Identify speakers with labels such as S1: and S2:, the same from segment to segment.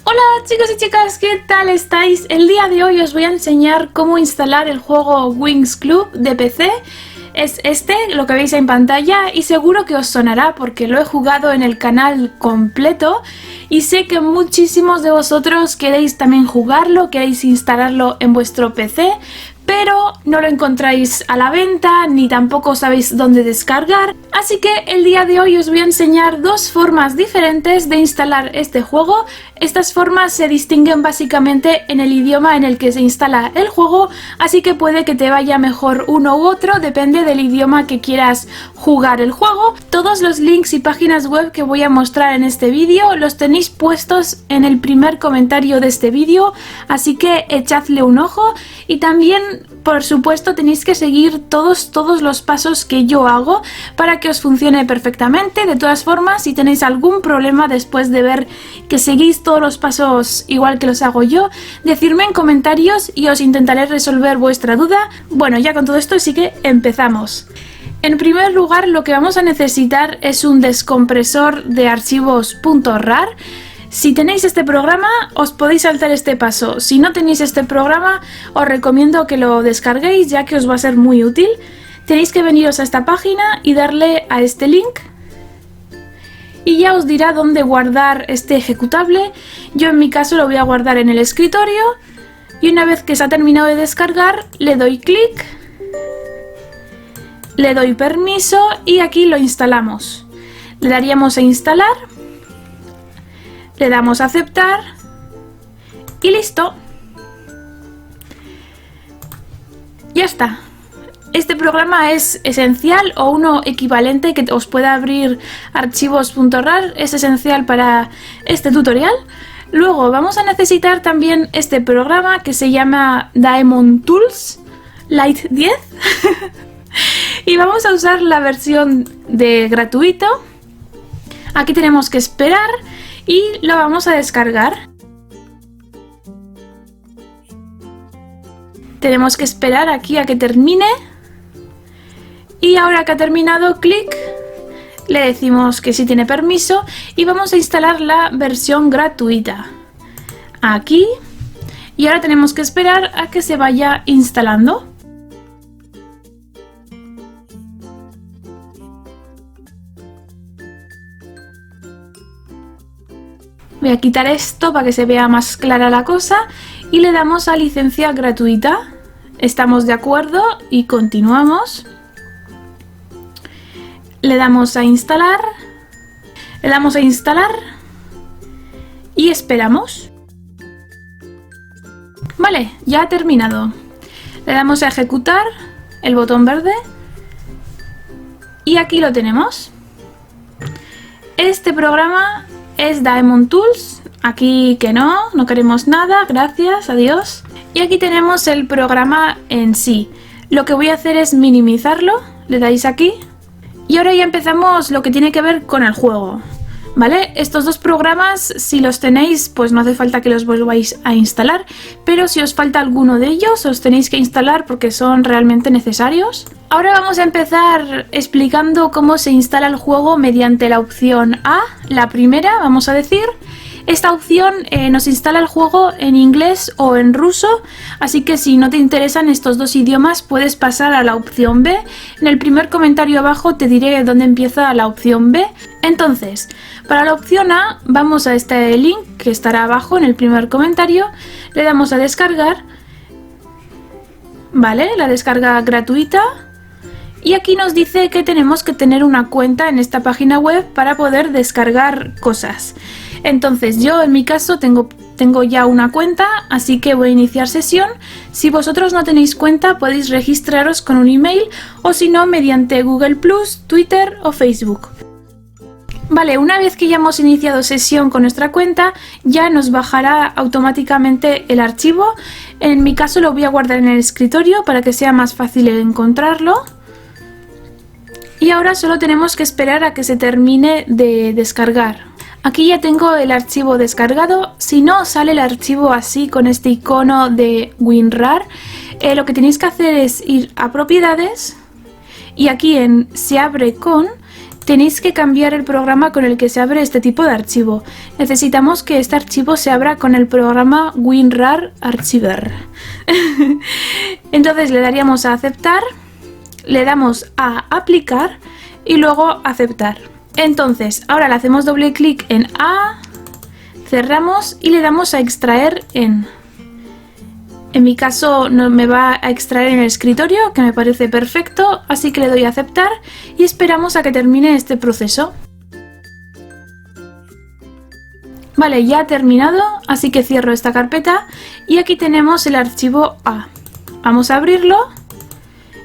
S1: Hola chicos y chicas, ¿qué tal estáis? El día de hoy os voy a enseñar cómo instalar el juego Winx Club de PC. Es lo que veis en pantalla, y seguro que os sonará porque lo he jugado en el canal completo y sé que muchísimos de vosotros queréis también jugarlo, queréis instalarlo en vuestro PC, pero no lo encontráis a la venta ni tampoco sabéis dónde descargar. Así que el día de hoy os voy a enseñar dos formas diferentes de instalar este juego. Estas formas se distinguen básicamente en el idioma en el que se instala el juego, así que puede que te vaya mejor uno u otro, depende del idioma que quieras jugar el juego. Todos los links y páginas web que voy a mostrar en este vídeo los tenéis puestos en el primer comentario de este vídeo, así que echadle un ojo. Y también, por supuesto, tenéis que seguir todos los pasos que yo hago para que os funcione perfectamente. De todas formas, si tenéis algún problema después de ver que seguís todos los pasos igual que los hago yo, decidme en comentarios y os intentaré resolver vuestra duda. Bueno, ya con todo esto sí que empezamos. En primer lugar, lo que vamos a necesitar es un descompresor de archivos .rar. Si tenéis este programa, os podéis saltar este paso. Si no tenéis este programa, os recomiendo que lo descarguéis, ya que os va a ser muy útil. Tenéis que veniros a esta página y darle a este link, y ya os dirá dónde guardar este ejecutable. Yo en mi caso lo voy a guardar en el escritorio, y una vez que se ha terminado de descargar, le doy clic, le doy permiso y aquí lo instalamos. Le daríamos a instalar, le damos a aceptar y listo. Ya está. Este programa es esencial, o uno equivalente que os pueda abrir archivos.rar, es esencial para este tutorial. Luego vamos a necesitar también este programa que se llama Daemon Tools Lite 10 y vamos a usar la versión de gratuito. Aquí tenemos que esperar y lo vamos a descargar. Tenemos que esperar aquí a que termine. Y ahora que ha terminado, clic, le decimos que sí tiene permiso y vamos a instalar la versión gratuita. Aquí. Y ahora tenemos que esperar a que se vaya instalando. Voy a quitar esto para que se vea más clara la cosa y le damos a licencia gratuita. Estamos de acuerdo y continuamos. Le damos a instalar. Le damos a instalar y esperamos. Vale, ya ha terminado. Le damos a ejecutar, el botón verde, y aquí lo tenemos. Este programa es Daemon Tools. Aquí que no queremos nada, gracias, adiós. Y aquí tenemos el programa en sí. Lo que voy a hacer es minimizarlo, le dais aquí. Y ahora ya empezamos lo que tiene que ver con el juego, ¿vale? Estos dos programas, si los tenéis, pues no hace falta que los volváis a instalar, pero si os falta alguno de ellos, os tenéis que instalar porque son realmente necesarios. Ahora vamos a empezar explicando cómo se instala el juego mediante la opción A, la primera, vamos a decir. Esta opción nos instala el juego en inglés o en ruso, así que si no te interesan estos dos idiomas puedes pasar a la opción B. En el primer comentario abajo te diré dónde empieza la opción B. Entonces, para la opción A vamos a este link que estará abajo en el primer comentario, le damos a descargar, vale, la descarga gratuita. Y aquí nos dice que tenemos que tener una cuenta en esta página web para poder descargar cosas. Entonces yo en mi caso tengo ya una cuenta, así que voy a iniciar sesión. Si vosotros no tenéis cuenta podéis registraros con un email, o si no mediante Google+, Twitter o Facebook. Vale, una vez que ya hemos iniciado sesión con nuestra cuenta, ya nos bajará automáticamente el archivo. En mi caso lo voy a guardar en el escritorio para que sea más fácil encontrarlo. Y ahora solo tenemos que esperar a que se termine de descargar. Aquí ya tengo el archivo descargado. Si no sale el archivo así con este icono de WinRAR, lo que tenéis que hacer es ir a propiedades y aquí en se abre con tenéis que cambiar el programa con el que se abre este tipo de archivo. Necesitamos que este archivo se abra con el programa WinRAR Archiver. Entonces le daríamos a aceptar, le damos a aplicar y luego aceptar. Entonces ahora le hacemos doble clic en A, cerramos y le damos a extraer en. En mi caso no me va a extraer en el escritorio, que me parece perfecto, así que le doy a aceptar y esperamos a que termine este proceso. Vale, ya ha terminado, así que cierro esta carpeta y aquí tenemos el archivo A. Vamos a abrirlo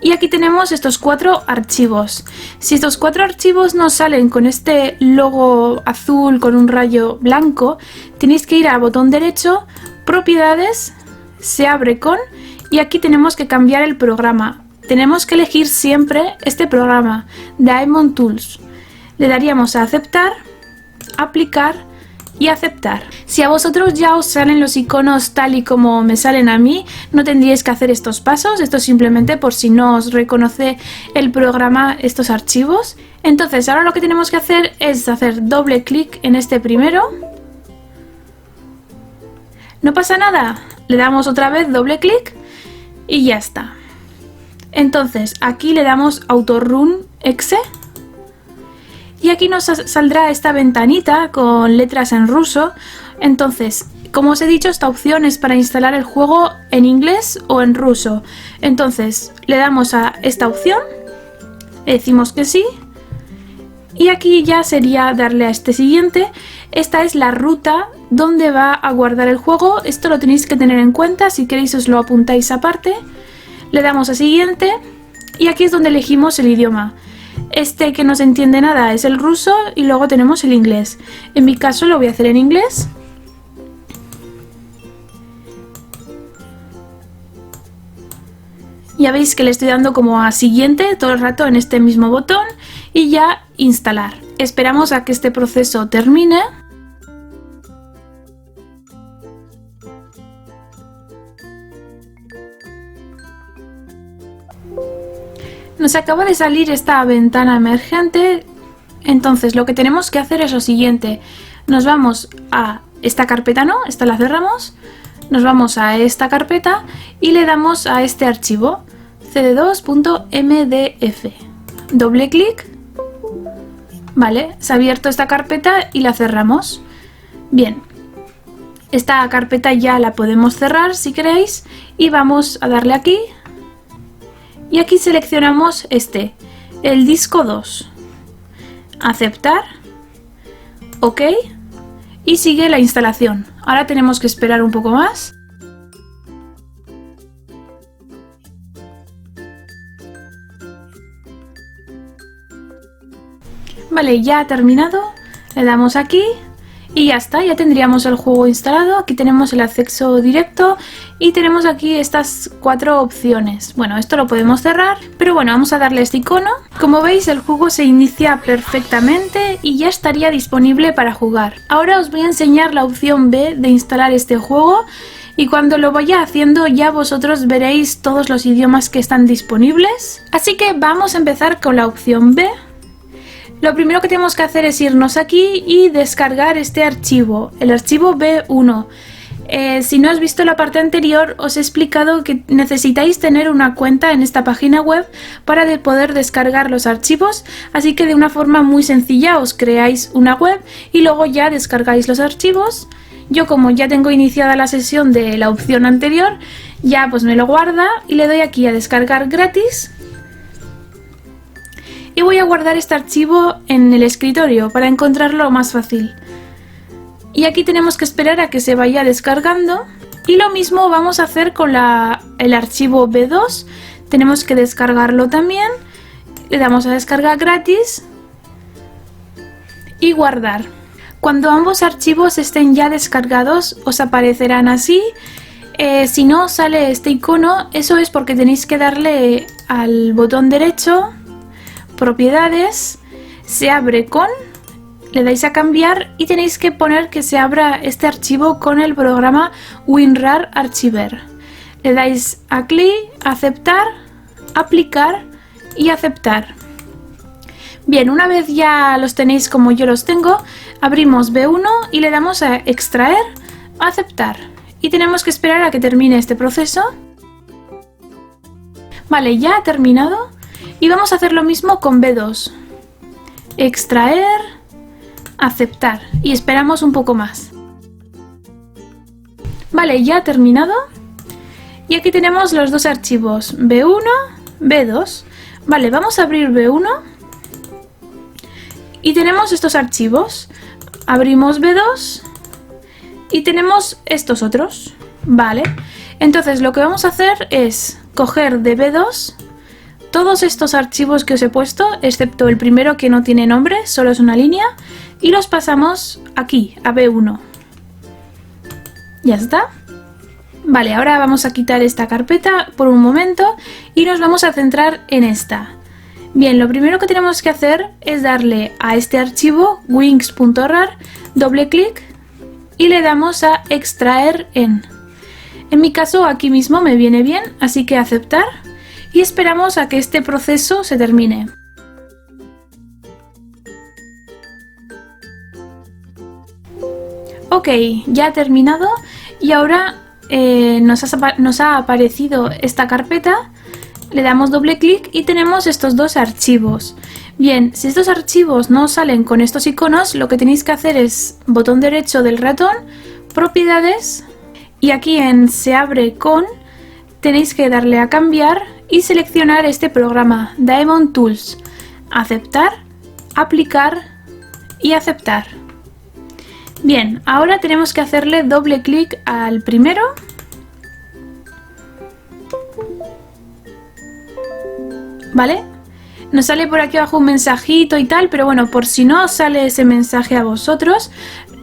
S1: y aquí tenemos estos 4 archivos. Si estos 4 archivos no salen con este logo azul con un rayo blanco, tenéis que ir al botón derecho, propiedades, se abre con, y aquí tenemos que cambiar el programa. Tenemos que elegir siempre este programa, Diamond Tools. Le daríamos a aceptar, aplicar y aceptar. Si a vosotros ya os salen los iconos tal y como me salen a mí, no tendríais que hacer estos pasos. Esto es simplemente por si no os reconoce el programa estos archivos. Entonces ahora lo que tenemos que hacer es hacer doble clic en este primero. No pasa nada, le damos otra vez doble clic y ya está. Entonces aquí le damos Autorun Exe y aquí nos saldrá esta ventanita con letras en ruso. Entonces, como os he dicho, esta opción es para instalar el juego en inglés o en ruso. Entonces le damos a esta opción, le decimos que sí. Y aquí ya sería darle a este siguiente. Esta es la ruta donde va a guardar el juego. Esto lo tenéis que tener en cuenta, si queréis os lo apuntáis aparte. Le damos a siguiente y aquí es donde elegimos el idioma. Este que no se entiende nada es el ruso y luego tenemos el inglés. En mi caso lo voy a hacer en inglés. Ya veis que le estoy dando como a siguiente todo el rato en este mismo botón y ya instalar. Esperamos a que este proceso termine. Nos acaba de salir esta ventana emergente, entonces lo que tenemos que hacer es lo siguiente. Nos vamos a esta carpeta, no, esta la cerramos. Nos vamos a esta carpeta y le damos a este archivo cd2.mdf. Doble clic. Vale, se ha abierto esta carpeta y la cerramos. Bien, esta carpeta ya la podemos cerrar si queréis y vamos a darle aquí. Y aquí seleccionamos el disco 2. Aceptar. OK. Y sigue la instalación. Ahora tenemos que esperar un poco más. Vale, ya ha terminado. Le damos aquí. Y ya está, ya tendríamos el juego instalado. Aquí tenemos el acceso directo y tenemos aquí estas 4 opciones. Bueno, esto lo podemos cerrar, pero bueno, vamos a darle este icono. Como veis, el juego se inicia perfectamente y ya estaría disponible para jugar. Ahora os voy a enseñar la opción B de instalar este juego y cuando lo vaya haciendo ya vosotros veréis todos los idiomas que están disponibles. Así que vamos a empezar con la opción B. Lo primero que tenemos que hacer es irnos aquí y descargar este archivo, el archivo B1. Si no has visto la parte anterior, os he explicado que necesitáis tener una cuenta en esta página web para poder descargar los archivos, así que de una forma muy sencilla os creáis una web y luego ya descargáis los archivos. Yo, como ya tengo iniciada la sesión de la opción anterior, ya pues me lo guarda y le doy aquí a descargar gratis. Y voy a guardar este archivo en el escritorio para encontrarlo más fácil. Y aquí tenemos que esperar a que se vaya descargando. Y lo mismo vamos a hacer con el archivo B2. Tenemos que descargarlo también. Le damos a descargar gratis. Y guardar. Cuando ambos archivos estén ya descargados, os aparecerán así. Si no sale este icono, eso es porque tenéis que darle al botón derecho. Propiedades, se abre con, le dais a cambiar y tenéis que poner que se abra este archivo con el programa WinRAR Archiver. Le dais a clic, aceptar, aplicar y aceptar. Bien, una vez ya los tenéis como yo los tengo, abrimos B1 y le damos a extraer, aceptar. Y tenemos que esperar a que termine este proceso. Vale, ya ha terminado. Y vamos a hacer lo mismo con B2. Extraer, aceptar. Y esperamos un poco más. Vale, ya ha terminado. Y aquí tenemos los dos archivos, B1, B2. Vale, vamos a abrir B1. Y tenemos estos archivos. Abrimos B2 y tenemos estos otros. Vale, entonces lo que vamos a hacer es coger de B2 todos estos archivos que os he puesto, excepto el primero que no tiene nombre, solo es una línea, y los pasamos aquí, a B1. Ya está. Vale, ahora vamos a quitar esta carpeta por un momento y nos vamos a centrar en esta. Bien, lo primero que tenemos que hacer es darle a este archivo wings.rar, doble clic y le damos a extraer en. En mi caso aquí mismo me viene bien, así que aceptar y esperamos a que este proceso se termine. Ok, ya ha terminado y ahora nos ha aparecido esta carpeta. Le damos doble clic y tenemos estos dos archivos. Bien, si estos archivos no salen con estos iconos, lo que tenéis que hacer es botón derecho del ratón, propiedades, y aquí en se abre con, tenéis que darle a cambiar y seleccionar este programa, Daemon Tools, aceptar, aplicar y aceptar. Bien, ahora tenemos que hacerle doble clic al primero. ¿Vale? Nos sale por aquí abajo un mensajito y tal, pero bueno, por si no os sale ese mensaje a vosotros,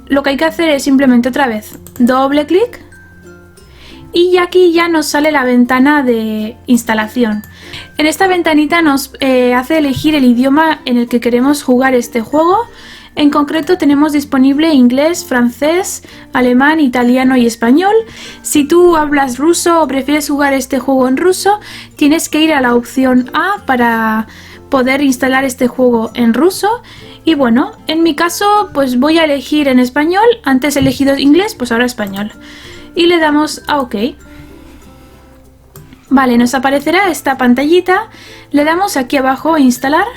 S1: lo que hay que hacer es simplemente otra vez doble clic y aquí ya nos sale la ventana de instalación. En esta ventanita nos hace elegir el idioma en el que queremos jugar este juego. En concreto tenemos disponible inglés, francés, alemán, italiano y español. Si tú hablas ruso o prefieres jugar este juego en ruso, tienes que ir a la opción A para poder instalar este juego en ruso. Y bueno, en mi caso pues voy a elegir en español, antes he elegido inglés, pues ahora español. Y le damos a OK. Vale, nos aparecerá esta pantallita, le damos aquí abajo a instalar,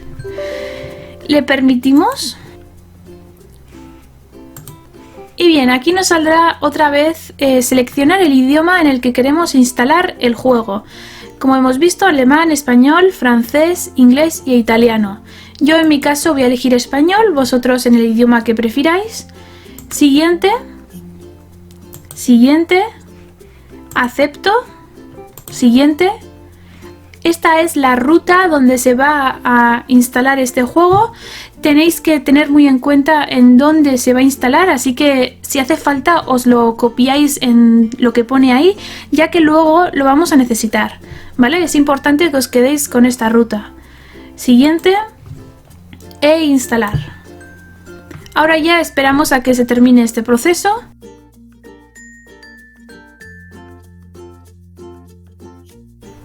S1: le permitimos. Y bien, aquí nos saldrá otra vez seleccionar el idioma en el que queremos instalar el juego. Como hemos visto, alemán, español, francés, inglés y italiano. Yo en mi caso voy a elegir español, vosotros en el idioma que prefiráis. Siguiente. Siguiente. Acepto. Siguiente. Esta es la ruta donde se va a instalar este juego. Tenéis que tener muy en cuenta en dónde se va a instalar, así que si hace falta os lo copiáis en lo que pone ahí, ya que luego lo vamos a necesitar, ¿vale? Es importante que os quedéis con esta ruta. Siguiente e instalar. Ahora ya esperamos a que se termine este proceso.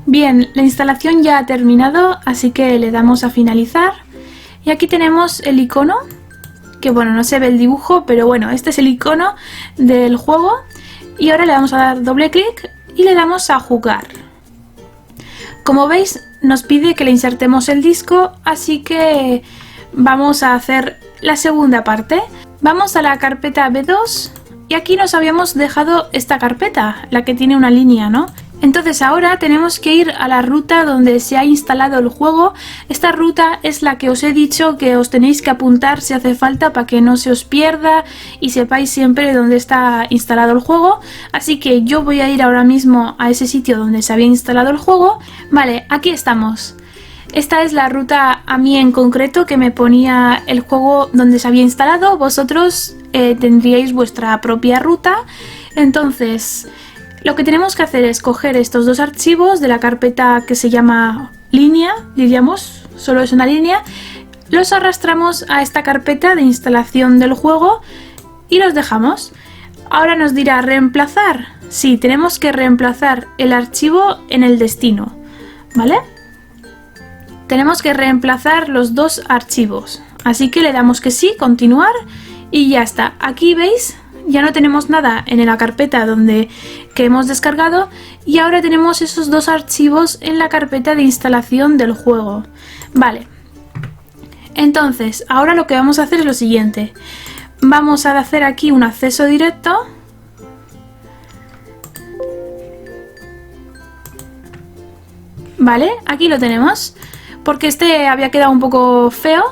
S1: Bien, la instalación ya ha terminado, así que le damos a finalizar. Y aquí tenemos el icono, que bueno, no se ve el dibujo, pero bueno, este es el icono del juego. Y ahora le vamos a dar doble clic y le damos a jugar. Como veis, nos pide que le insertemos el disco, así que vamos a hacer la segunda parte. Vamos a la carpeta B2 y aquí nos habíamos dejado esta carpeta, la que tiene una línea, ¿no? Entonces ahora tenemos que ir a la ruta donde se ha instalado el juego. Esta ruta es la que os he dicho que os tenéis que apuntar si hace falta para que no se os pierda y sepáis siempre dónde está instalado el juego. Así que yo voy a ir ahora mismo a ese sitio donde se había instalado el juego. Vale, aquí estamos. Esta es la ruta a mí en concreto que me ponía el juego donde se había instalado. Vosotros tendríais vuestra propia ruta. Entonces lo que tenemos que hacer es coger estos dos archivos de la carpeta que se llama línea, diríamos, solo es una línea, los arrastramos a esta carpeta de instalación del juego y los dejamos. Ahora nos dirá reemplazar. Sí, tenemos que reemplazar el archivo en el destino, ¿vale? tenemos que reemplazar los dos archivos. Así que le damos que sí, continuar y ya está. Aquí veis, ya no tenemos nada en la carpeta que hemos descargado y ahora tenemos esos dos archivos en la carpeta de instalación del juego. Vale, entonces ahora lo que vamos a hacer es lo siguiente. Vamos a hacer aquí un acceso directo. Vale, aquí lo tenemos. Porque este había quedado un poco feo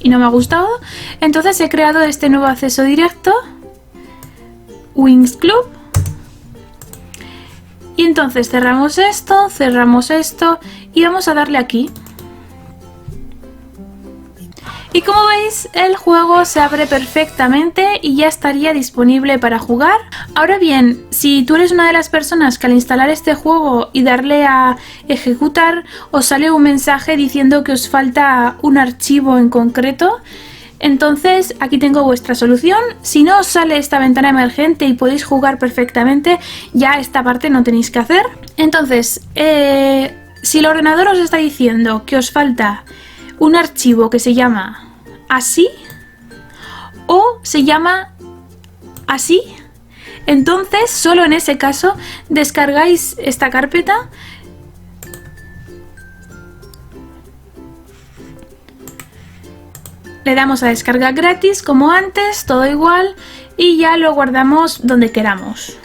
S1: y no me ha gustado. Entonces he creado este nuevo acceso directo. Wings Club. Y entonces cerramos esto y vamos a darle aquí. Y como veis, el juego se abre perfectamente y ya estaría disponible para jugar. Ahora bien, si tú eres una de las personas que al instalar este juego y darle a ejecutar, os sale un mensaje diciendo que os falta un archivo en concreto, entonces aquí tengo vuestra solución. Si no os sale esta ventana emergente y podéis jugar perfectamente, ya esta parte no tenéis que hacer. Entonces, si el ordenador os está diciendo que os falta un archivo que se llama así o se llama así, entonces solo en ese caso descargáis esta carpeta, le damos a descargar gratis como antes, todo igual, y ya lo guardamos donde queramos.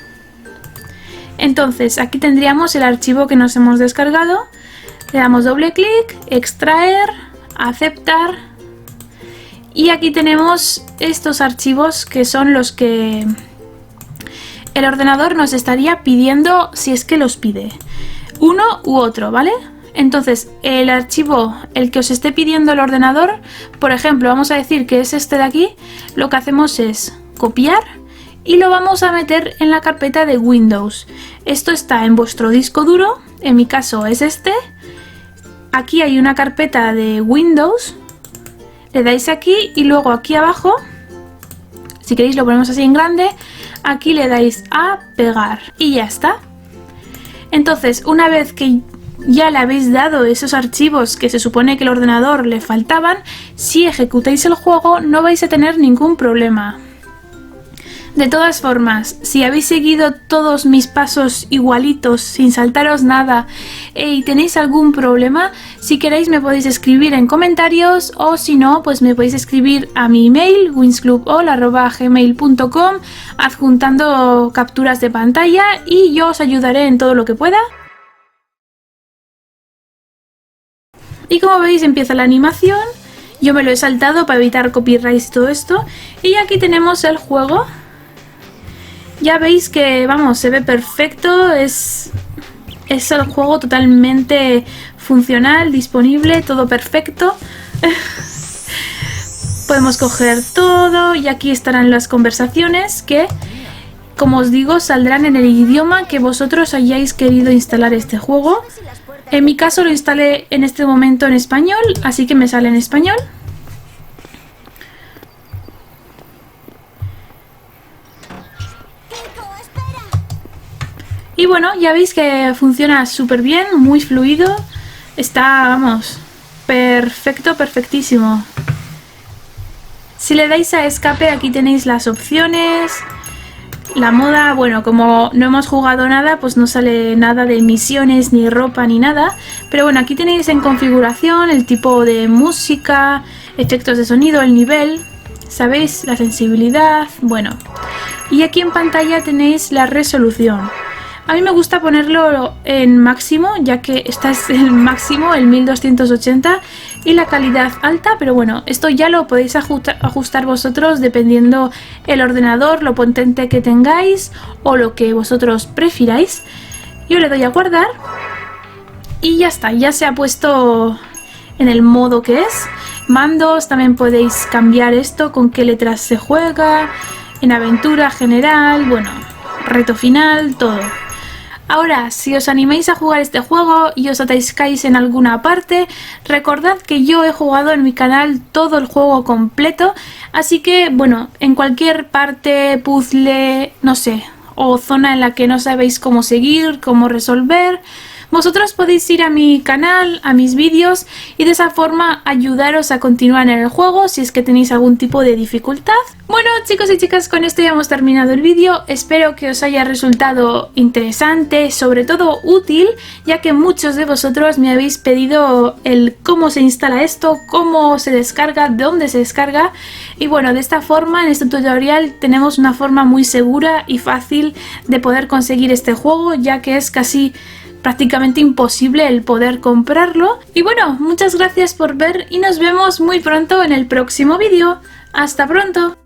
S1: Entonces aquí tendríamos el archivo que nos hemos descargado, le damos doble clic, extraer, aceptar y aquí tenemos estos archivos que son los que el ordenador nos estaría pidiendo si es que los pide, uno u otro, ¿vale? Entonces el archivo, el que os esté pidiendo el ordenador, por ejemplo vamos a decir que es este de aquí, lo que hacemos es copiar y lo vamos a meter en la carpeta de Windows. Esto está en vuestro disco duro, en mi caso es este. Aquí hay una carpeta de Windows, le dais aquí y luego aquí abajo, si queréis lo ponemos así en grande, aquí le dais a pegar y ya está. Entonces una vez que ya le habéis dado esos archivos que se supone que el ordenador le faltaban, si ejecutáis el juego no vais a tener ningún problema. De todas formas, si habéis seguido todos mis pasos igualitos, sin saltaros nada, y tenéis algún problema, si queréis me podéis escribir en comentarios o si no, pues me podéis escribir a mi email wingscluball@gmail.com adjuntando capturas de pantalla y yo os ayudaré en todo lo que pueda. Y como veis empieza la animación, yo me lo he saltado para evitar copyright y todo esto, y aquí tenemos el juego. Ya veis que, vamos, se ve perfecto, es el juego totalmente funcional, disponible, todo perfecto. Podemos coger todo y aquí estarán las conversaciones que, como os digo, saldrán en el idioma que vosotros hayáis querido instalar este juego. En mi caso lo instalé en este momento en español, así que me sale en español. Y bueno, ya veis que funciona súper bien, muy fluido. Está, vamos, perfecto, perfectísimo. Si le dais a escape, aquí tenéis las opciones. La moda, bueno, como no hemos jugado nada, pues no sale nada de misiones, ni ropa, ni nada. Pero bueno, aquí tenéis en configuración el tipo de música, efectos de sonido, el nivel, ¿sabéis? La sensibilidad, bueno. Y aquí en pantalla tenéis la resolución. A mí me gusta ponerlo en máximo, ya que esta es el máximo, el 1280, y la calidad alta, pero bueno, esto ya lo podéis ajustar vosotros dependiendo el ordenador, lo potente que tengáis o lo que vosotros prefiráis. Yo le doy a guardar y ya está, ya se ha puesto en el modo que es. Mandos, también podéis cambiar esto, con qué letras se juega, en aventura general, bueno, reto final, todo. Ahora, si os animáis a jugar este juego y os atascáis en alguna parte, recordad que yo he jugado en mi canal todo el juego completo, así que, bueno, en cualquier parte, puzzle, no sé, o zona en la que no sabéis cómo seguir, cómo resolver, Vosotros podéis ir a mi canal, a mis vídeos y de esa forma ayudaros a continuar en el juego si es que tenéis algún tipo de dificultad. Bueno, chicos y chicas, con esto ya hemos terminado el vídeo. Espero que os haya resultado interesante, sobre todo útil, ya que muchos de vosotros me habéis pedido el cómo se instala esto, cómo se descarga, de dónde se descarga. Y bueno, de esta forma en este tutorial tenemos una forma muy segura y fácil de poder conseguir este juego, ya que es casi prácticamente imposible el poder comprarlo. Y bueno, muchas gracias por ver y nos vemos muy pronto en el próximo vídeo. ¡Hasta pronto!